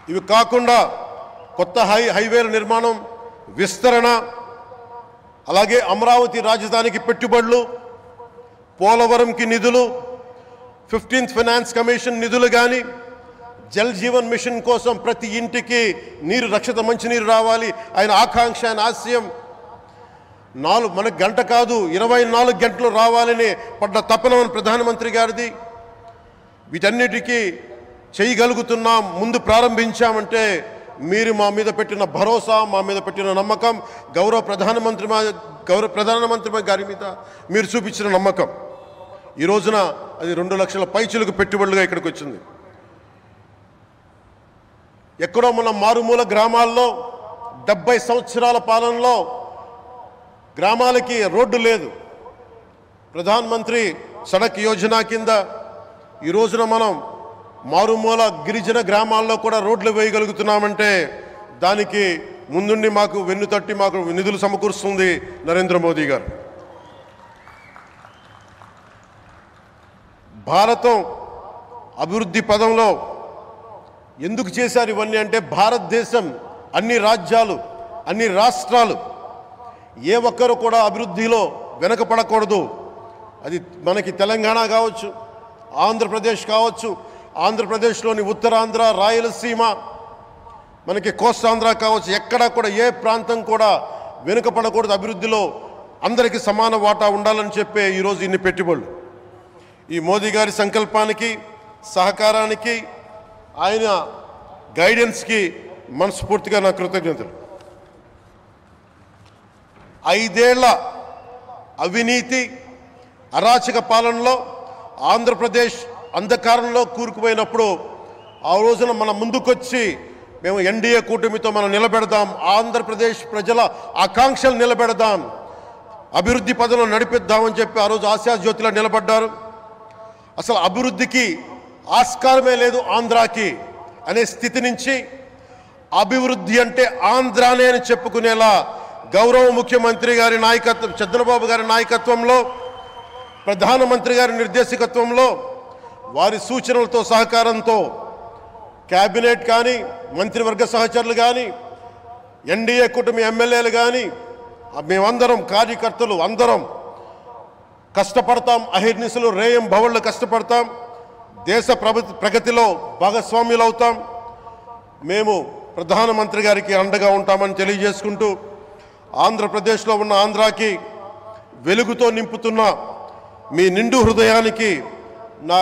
ఇవి కాకుండా కొత్త హైవేల నిర్మాణం, విస్తరణ, అలాగే అమరావతి రాజధానికి పెట్టుబడులు, పోలవరంకి నిధులు, 15th ఫైనాన్స్ కమిషన్ నిధులు కానీ, జల్ జీవన్ మిషన్ కోసం ప్రతి ఇంటికి నీరు, రక్షిత మంచినీరు రావాలి ఆయన ఆకాంక్ష, ఆయన ఆశయం. మనకు గంట కాదు 24 గంటలు రావాలని పడ్డ తపన ప్రధానమంత్రి గారిది. వీటన్నిటికీ చేయగలుగుతున్నాం, ముందు ప్రారంభించామంటే మీరు మా మీద పెట్టిన భరోసా, మా మీద పెట్టిన నమ్మకం, గౌరవ ప్రధానమంత్రి గారి మీద మీరు చూపించిన నమ్మకం. ఈ రోజున అది 2 లక్షల పైచులకు పెట్టుబడులుగా ఇక్కడికి వచ్చింది. ఎక్కడో మన మారుమూల గ్రామాల్లో 70 సంవత్సరాల పాలనలో గ్రామాలకి రోడ్డు లేదు. ప్రధానమంత్రి సడక్ యోజన కింద ఈ రోజున మనం మారుమూల గిరిజన గ్రామాల్లో కూడా రోడ్లు వేయగలుగుతున్నామంటే దానికి ముందుండి మాకు వెన్నుతట్టి మాకు నిధులు సమకూరుస్తుంది నరేంద్ర మోదీ గారు. భారతం అభివృద్ధి పదంలో ఎందుకు చేశారు ఇవన్నీ అంటే, భారతదేశం అన్ని రాజ్యాలు, అన్ని రాష్ట్రాలు ఏ ఒక్కరు కూడా అభివృద్ధిలో వెనకపడకూడదు. అది మనకి తెలంగాణ కావచ్చు, ఆంధ్రప్రదేశ్ కావచ్చు, ఆంధ్రప్రదేశ్లోని ఉత్తరాంధ్ర, రాయలసీమ, మనకి కోస్తాంధ్ర కావచ్చు, ఎక్కడా కూడా ఏ ప్రాంతం కూడా వెనుకపడకూడదు. అభివృద్ధిలో అందరికీ సమాన వాటా ఉండాలని చెప్పే ఈరోజు ఇన్ని పెట్టుబడులు. ఈ మోదీ గారి సంకల్పానికి, సహకారానికి, ఆయన గైడెన్స్కి మనస్ఫూర్తిగా నా కృతజ్ఞతలు. 5 ఏళ్ల అవినీతి అరాచక పాలనలో ఆంధ్రప్రదేశ్ అంధకారంలో కూరుకుపోయినప్పుడు ఆ రోజున మన ముందుకొచ్చి మేము ఎన్డీఏ కూటమితో మనం నిలబెడదాం, ఆంధ్రప్రదేశ్ ప్రజల ఆకాంక్షలు నిలబెడదాం, అభివృద్ధి పదంలో నడిపిద్దామని చెప్పి ఆ రోజు ఆశాజ్యోతిలో నిలబడ్డారు. అసలు అభివృద్ధికి ఆస్కారమే లేదు ఆంధ్రాకి అనే స్థితి నుంచి అభివృద్ధి అంటే ఆంధ్రానే అని చెప్పుకునేలా గౌరవ ముఖ్యమంత్రి గారి నాయకత్వం, చంద్రబాబు గారి నాయకత్వంలో, ప్రధానమంత్రి గారి నిర్దేశకత్వంలో, వారి సూచనలతో సహకారంతో క్యాబినెట్ కానీ, మంత్రివర్గ సహచరులు కానీ, ఎన్డీఏ కూటమి ఎమ్మెల్యేలు కానీ, మేమందరం కార్యకర్తలు అందరం కష్టపడతాం. అహిర్నిశలు రేయం భవళ్ళు కష్టపడతాం. దేశ ప్రగతిలో భాగస్వామ్యులు అవుతాం. మేము ప్రధానమంత్రి గారికి అండగా ఉంటామని తెలియజేసుకుంటూ, ఆంధ్రప్రదేశ్లో ఉన్న ఆంధ్రాకి వెలుగుతో నింపుతున్న మీ నిండు హృదయానికి నా